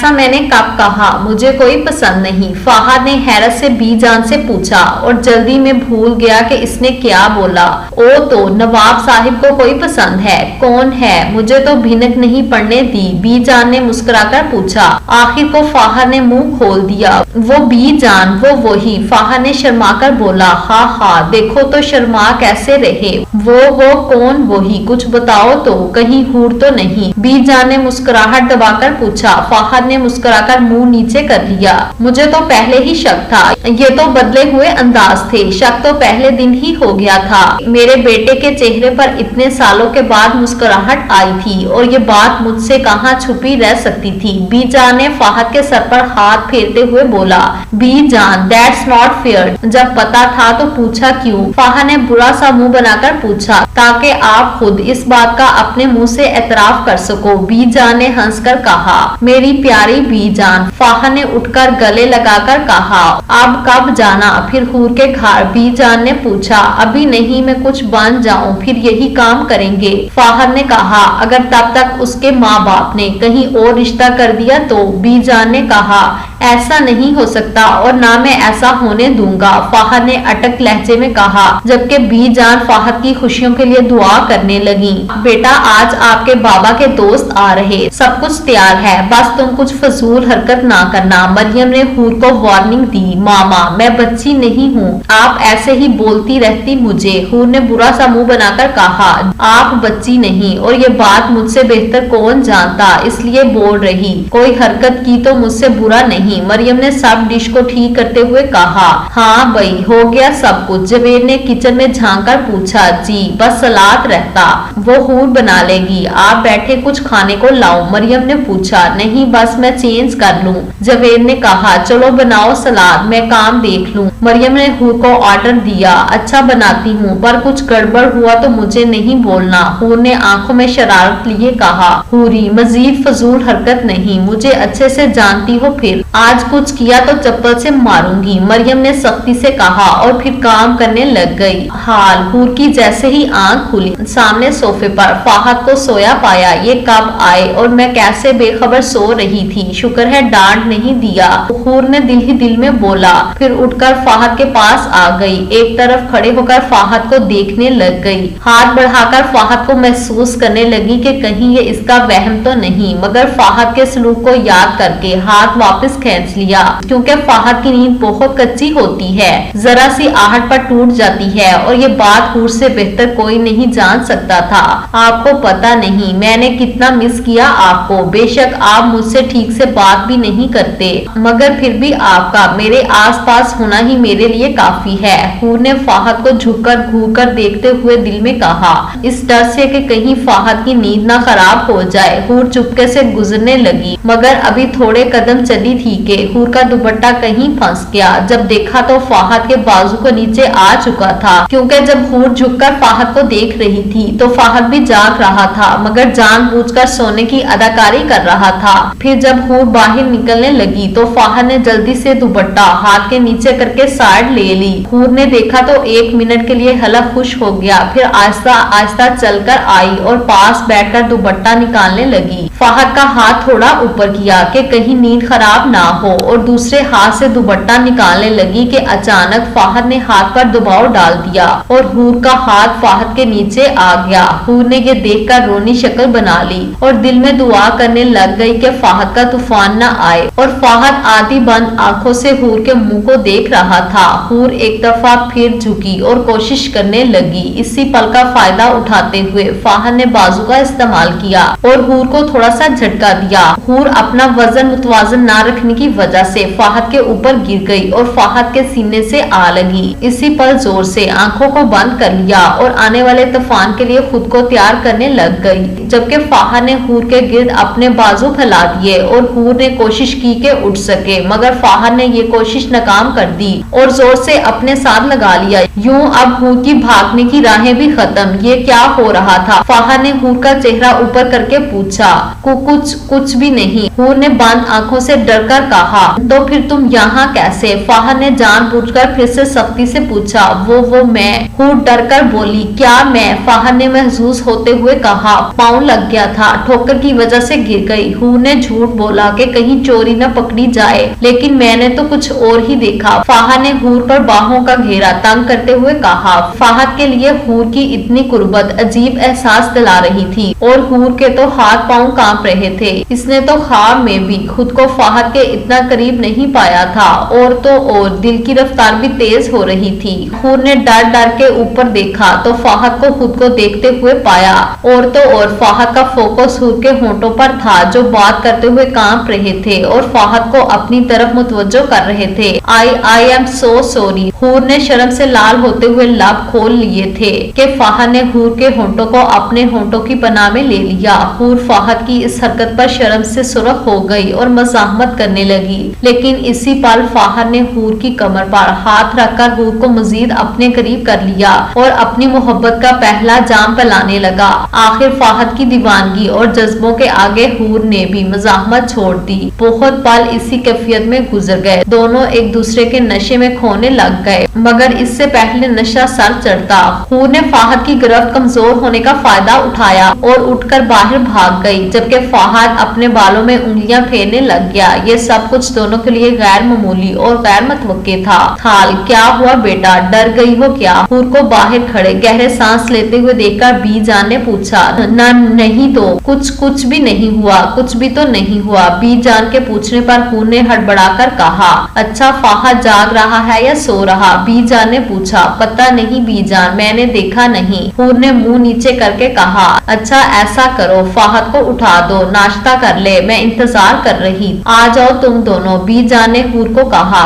ایسا میں نے کب کہا؟ مجھے کوئی پسند نہیں، فہد نے حیرت سے بی جان سے پوچھا اور جلدی میں بھول گیا کہ اس نے کیا بولا۔ او تو نواب صاحب کو کوئی پسند ہے؟ کون ہے؟ مجھے تو بھنک نہیں پڑنے دی، بی جان نے مسکرا کر پوچھا۔ آخر کو فہد نے منہ کھول دیا۔ وہ بی جان، وہ وہی، فہد نے شرما کر بولا۔ ہاں ہاں، دیکھو تو شرما کیسے رہے۔ وہ کون؟ وہی، کچھ بتاؤ تو، کہیں حور تو نہیں؟ بی جان نے مسکراہٹ دبا کر پوچھا۔ فہد نے مسکرا کر منہ نیچے کر لیا۔ مجھے تو پہلے ہی شک تھا، یہ تو بدلے ہوئے انداز تھے، شک تو پہلے دن ہی ہو گیا تھا۔ میرے بیٹے کے چہرے پر اتنے سالوں کے بعد مسکراہٹ آئی تھی اور یہ بات مجھ سے کہاں چھپی رہ سکتی تھی۔ بی جان نے فہد کے سر پر ہاتھ پھیرتے ہوئے بولا۔ بی جان، دیٹس ناٹ فیئر، جب پتا تھا تو پوچھا کیوں؟ فہد نے برا سا منہ بنا کر پوچھا۔ تاکہ آپ خود اس بات کا اپنے منہ سے اعتراف کر سکو، بی جان نے ہنس کر کہا۔ میری پیاری بی جان، فہد نے اٹھ کر گلے لگا کر کہا۔ اب کب جانا پھر حور کے گھر؟ بی جان نے پوچھا۔ ابھی نہیں، میں کچھ بن جاؤں پھر یہی کام کریں گے، فہد نے کہا۔ اگر تب تک اس کے ماں باپ نے کہیں اور رشتہ کر دیا تو؟ بی جان نے کہا۔ ایسا نہیں ہو سکتا اور نہ میں ایسا ہونے دوں گا، فہد نے اٹک لہجے میں کہا، جبکہ بی جان فہد کی خوشیوں کے لیے دعا کرنے لگی۔ بیٹا، آج آپ کے بابا کے دوست آ رہے، سب کچھ تیار ہے، بس تم کچھ فضول حرکت نہ کرنا۔ مریم نے حور کو وارننگ دی۔ ماما، میں بچی نہیں ہوں، آپ ایسے ہی بولتی رہتی مجھے، حور نے برا سا منہ بنا کر کہا۔ آپ بچی نہیں، اور یہ بات مجھ سے بہتر کون جانتا، اس لیے بول رہی، کوئی حرکت کی تو مجھ سے برا نہیں۔ مریم نے سب ڈش کو ٹھیک کرتے ہوئے کہا۔ ہاں بھائی، ہو گیا سب کچھ؟ جوید نے کچن میں جھانک کر پوچھا۔ جی، بس سلاد رہتا، وہ حور بنا لے گی، آپ بیٹھے کچھ کھانے کو لاؤ؟ مریم نے پوچھا۔ نہیں، بس میں چینج کر لوں، جوید نے کہا۔ چلو بناؤ سلاد، میں کام دیکھ لوں، مریم نے حور کو آرڈر دیا۔ اچھا بناتی ہوں، پر کچھ گڑبڑ ہوا تو مجھے نہیں بولنا، حور نے آنکھوں میں شرارت لیے کہا۔ حوری، مزید فضول حرکت نہیں، مجھے اچھے سے جانتی ہو، پھر آج کچھ کیا تو چپل سے ماروں گی، مریم نے سختی سے کہا اور پھر کام کرنے لگ گئی۔ حال حور کی جیسے ہی آنکھ کھلی، سامنے صوفے پر فہد کو سویا پایا۔ یہ کب آئے اور میں کیسے بے خبر سو رہی تھی، شکر ہے ڈانٹ نہیں دیا، حور نے دل ہی دل میں بولا، پھر اٹھ کر فہد کے پاس آ گئی، ایک طرف کھڑے ہو کر فہد کو دیکھنے لگ گئی، ہاتھ بڑھا کر فہد کو محسوس کرنے لگی کہ کہیں یہ اس کا وہم تو نہیں، مگر فہد کے سلوک کو یاد کر کے ہاتھ واپس کھینچ لیا، کیونکہ فہد کی نیند بہت کچی ہوتی ہے، ذرا سی آہٹ پر ٹوٹ جاتی ہے، اور یہ بات حور سے بہتر کوئی نہیں جان سکتا تھا۔ آپ کو پتا نہیں میں نے کتنا مس کیا آپ کو، بے شک آپ مجھ سے ٹھیک سے بات بھی نہیں کرتے، مگر پھر بھی آپ کا میرے آس پاس ہونا ہی میرے لیے کافی ہے، حور نے فہد کو جھک کر گھور کر دیکھتے ہوئے دل میں کہا، اس ڈر سے کہ کہیں فہد کی نیند نہ خراب ہو جائے۔ حور چپکے سے گزرنے لگی، مگر ابھی تھوڑے قدم چلی تھی کہ حور کا دوپٹہ کہیں پھنس گیا، جب دیکھا تو فہد کے بازو کو نیچے آ چکا تھا، کیونکہ جب حور جھک کر فہد کو دیکھ رہی تھی تو فہد بھی جاگ رہا تھا، مگر جان بوجھ کر سونے کی اداکاری کر رہا تھا۔ پھر جب حور باہر نکلنے لگی تو فہد نے جلدی سے دوپٹہ ہاتھ کے نیچے کر کے سائڈ لے لی، حور نے دیکھا تو ایک منٹ کے لیے حلق خوش ہو گیا، پھر آہستہ آہستہ چل کر آئی اور پاس بیٹھ کر دوپٹہ نکالنے لگی، فہد کا ہاتھ تھوڑا اوپر کیا کہ کہیں نیند خراب نہ ہو، اور دوسرے ہاتھ سے دوپٹہ نکالنے لگی کہ اچانک فہد نے ہاتھ پر دباؤ ڈال دیا اور حور کا ہاتھ فہد کے نیچے آ گیا۔ حور نے یہ دیکھ کر رونی شکل بنا لی اور دل میں دعا کرنے لگ گئی کہ فہد کا طوفان نہ آئے، اور فہد آدھی بند آنکھوں سے حور کے منہ کو دیکھ رہا تھا۔ حور ایک دفعہ پھر جھکی اور کوشش کرنے لگی، اسی پل کا فائدہ اٹھاتے ہوئے فہد نے بازو کا استعمال کیا اور حور کو تھوڑا سا جھٹکا دیا۔ حور اپنا وزن متوازن نہ رکھنے کی وجہ سے فہد کے اوپر گر گئی اور فہد کے سینے سے آ لگی، اسی پر زور سے آنکھوں کو بند کر لیا اور آنے والے طوفان کے لیے خود کو تیار کرنے لگ گئی، جبکہ فہد نے حور کے گرد اپنے بازو پھیلا دیے اور حور نے کوشش کی کہ اٹھ سکے، مگر فہد نے یہ کوشش ناکام کر دی اور زور سے اپنے ساتھ لگا لیا۔ یوں اب حور کی بھاگنے کی راہیں بھی ختم۔ یہ کیا ہو رہا تھا؟ فہد نے حور کا چہرہ اوپر کر کے پوچھا۔ کچھ بھی نہیں، حور نے بند آنکھوں سے ڈر کر کہا تو پھر تم یہاں کیسے؟ فہد نے جان بوجھ کر پھر سے سختی سے پوچھا۔ وہ میں حور ڈر کر بولی۔ کیا میں؟ فہد نے محظوظ ہوتے ہوئے کہا۔ پاؤں لگ گیا تھا، ٹھوکر کی وجہ سے گر گئی۔ حور نے جھوٹ بولا کہ کہیں چوری نہ پکڑی جائے، لیکن میں نے تو کچھ اور ہی دیکھا۔ فہد نے حور پر باہوں کا گھیرا تنگ کرتے ہوئے کہا۔ فہد کے لیے حور کی اتنی قربت عجیب احساس دلا رہی تھی اور حور کے تو ہاتھ پاؤں کانپ رہے تھے۔ اس نے تو خواب میں بھی خود کو فہد کے اتنا قریب نہیں پایا تھا، اور تو اور دل کی رفتار بھی تیز ہو رہی تھی۔ حور نے ڈر ڈر کے اوپر دیکھا تو فہد کو خود کو دیکھتے ہوئے پایا، اور تو اور فہد کا فوکس حور کے ہونٹوں پر تھا جو بات کرتے ہوئے کانپ رہے تھے اور فہد کو اپنی طرف متوجہ کر رہے تھے۔ I am so sorry۔ حور نے شرم سے لال ہوتے ہوئے لب کھول لیے تھے کہ فہد نے حور کے ہونٹوں کو اپنے ہونٹوں کی پناہ میں لے لیا۔ حور فہد کی اس حرکت پر شرم سے سرخ ہو گئی اور مزاحمت کرنے لگی، لیکن اسی پل فہد نے حور کی کمر پر ہاتھ رکھ کر حور کو مزید اپنے قریب کر لیا اور اپنی محبت کا پہلا جام پلانے لگا۔ آخر فہد کی دیوانگی اور جذبوں کے آگے حور نے بھی مزاحمت چھوڑ دی۔ بہت پل اسی کیفیت میں گزر گئے، دونوں ایک دوسرے کے نشے میں کھونے لگ گئے، مگر اس سے پہلے نشہ سر چڑھتا حور نے فہد کی گرفت کمزور ہونے کا فائدہ اٹھایا اور اٹھ کر باہر بھاگ گئی، جبکہ فہد اپنے بالوں میں انگلیاں پھیرنے لگ گیا۔ یہ سب کچھ دونوں کے لیے غیر معمولی اور غیر متوقع تھا۔ خال کیا ہوا بیٹا، ڈر گئی ہو کیا؟ حور کو باہر کھڑے گہرے سانس لیتے ہوئے دیکھ کر بی جان نے پوچھا۔ نہ نہیں تو کچھ بھی نہیں ہوا، کچھ بھی تو نہیں ہوا۔ بی جان کے پوچھنے پر حور نے ہڑبڑا کر کہا۔ اچھا فہد جاگ رہا ہے یا سو رہا؟ بی جان نے پوچھا۔ پتہ نہیں بی جان، میں نے دیکھا نہیں، حور نے منہ نیچے کر کے کہا۔ اچھا ایسا کرو، فہد کو اٹھا دو، ناشتہ کر لے، میں انتظار کر رہی۔ آ جاؤ تم دونوں، بی جان نے حور کو کہا۔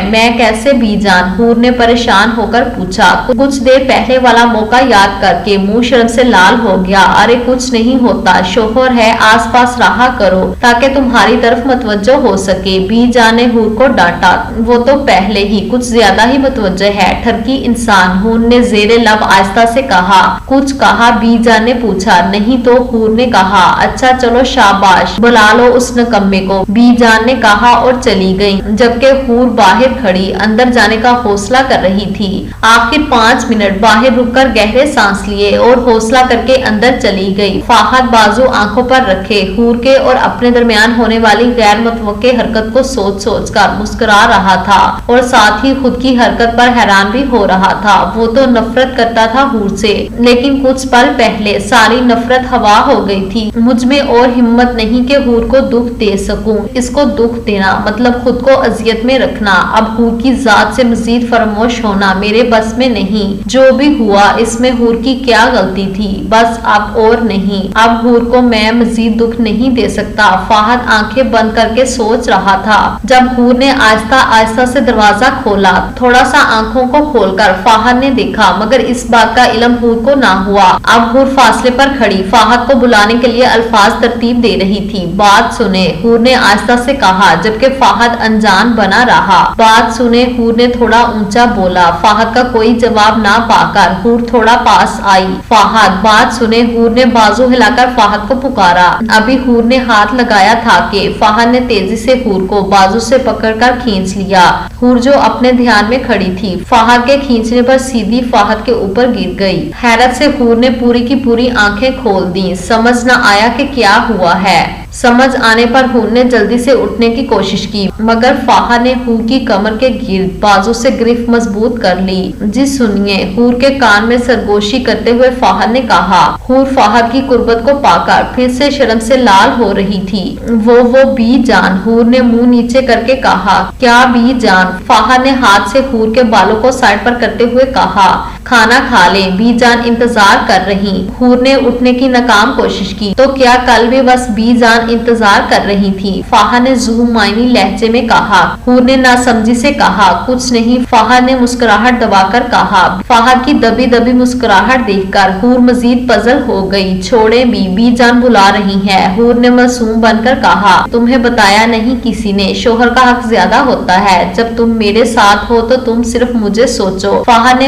میں کیسے بی جان؟ حور نے پریشان ہو کر پوچھا۔ کچھ دیر پہلے والا موقع یاد کر کے منہ شرم سے لال ہو گیا۔ ارے کچھ نہیں ہوتا، شوہر ہے، آس پاس رہا کرو تاکہ تمہاری طرف متوجہ ہو سکے، بی جان نے حور کو ڈانٹا۔ وہ تو پہلے ہی کچھ زیادہ ہی متوجہ ہے، ٹھرکی انسان، حور نے زیر لب آہستہ سے کہا۔ کچھ کہا؟ بی جان نے پوچھا۔ نہیں تو، حور نے کہا۔ اچھا چلو شاباش، بلا لو اس نکمے کو، بی جان نے کہا اور چلی گئی، جبکہ حور باہر کھڑی اندر جانے کا حوصلہ کر رہی تھی۔ آخر 5 منٹ باہر رک کر گہرے سانس لیے اور حوصلہ کر کے اندر چلی گئی۔ فہد بازو آنکھوں پر رکھے حور کے اور اپنے درمیان ہونے والی غیر متوقع حرکت کو سوچ سوچ کر مسکرا رہا تھا اور ساتھ ہی خود کی حرکت پر حیران بھی ہو رہا تھا۔ وہ تو نفرت کرتا تھا حور سے، لیکن کچھ پل پہلے ساری نفرت ہوا ہو گئی تھی۔ مجھ میں اور ہمت نہیں کہ حور کو دکھ دے سکوں، اس کو دکھ دینا مطلب خود کو اذیت میں رکھنا، اب حور کی ذات سے مزید فراموش ہونا میرے بس میں نہیں۔ جو بھی ہوا اس میں حور کی کیا غلطی تھی، بس اب اور نہیں، اب حور کو میں مزید دکھ نہیں دے سکتا۔ فہد آنکھیں بند کر کے سوچ رہا تھا۔ جب حور نے آہستہ آہستہ سے دروازہ کھولا، تھوڑا سا آنکھوں کو کھول کر فہد نے دیکھا، مگر اس بات کا علم حور کو نہ ہوا۔ اب حور فاصلے پر کھڑی فہد کو بلانے کے لیے الفاظ ترتیب دے رہی تھی۔ بات سنے، حور نے آہستہ سے کہا، جبکہ فہد انجان بنا رہا۔ بات سنے، حور نے تھوڑا اونچا بولا۔ فہد کا کوئی جواب نہ پا کر حور تھوڑا پاس آئی۔ فہد بات سنے، حور نے بازو ہلا کر فہد کو پکارا۔ ابھی حور نے ہاتھ لگایا تھا کہ فہد نے تیزی سے حور کو بازو سے پکڑ کر کھینچ لیا۔ حور جو اپنے دھیان میں کھڑی تھی فہد کے کھینچنے پر سیدھی فہد کے اوپر گر گئی۔ حیرت سے حور نے پوری کی پوری آنکھیں کھول دیں، سمجھ نہ آیا کہ کیا ہوا ہے۔ سمجھ آنے پر حور نے جلدی سے اٹھنے کی کوشش کی، مگر فہد نے حور کی کمر کے گرد بازو سے گرفت مضبوط کر لی۔ جی سنیے، حور کے کان میں سرگوشی کرتے ہوئے فہد نے کہا۔ حور فہد کی قربت کو پا کر پھر سے شرم سے لال ہو رہی تھی۔ وہ بی جان، حور نے منہ نیچے کر کے کہا۔ کیا بی جان؟ فہد نے ہاتھ سے حور کے بالوں کو سائڈ پر کرتے ہوئے کہا۔ کھانا کھا لیں، بی جان انتظار کر رہی۔ حور نے اٹھنے کی ناکام کوشش کی۔ تو کیا کل بھی بس بی جان انتظار کر رہی تھی؟ فہد نے ذوق معنی لہجے میں کہا۔ حور نے ناسمجھی سے کہا۔ کچھ نہیں، فہد نے مسکراہٹ دبا کر کہا۔ فہد کی دبی دبی مسکراہٹ دیکھ کر حور مزید پزل ہو گئی۔ چھوڑے بھی، بی جان بلا رہی ہے، حور نے معصوم بن کر کہا۔ تمہیں بتایا نہیں کسی نے، شوہر کا حق زیادہ ہوتا ہے، جب تم میرے ساتھ ہو تو تم صرف مجھے سوچو۔ فہد نے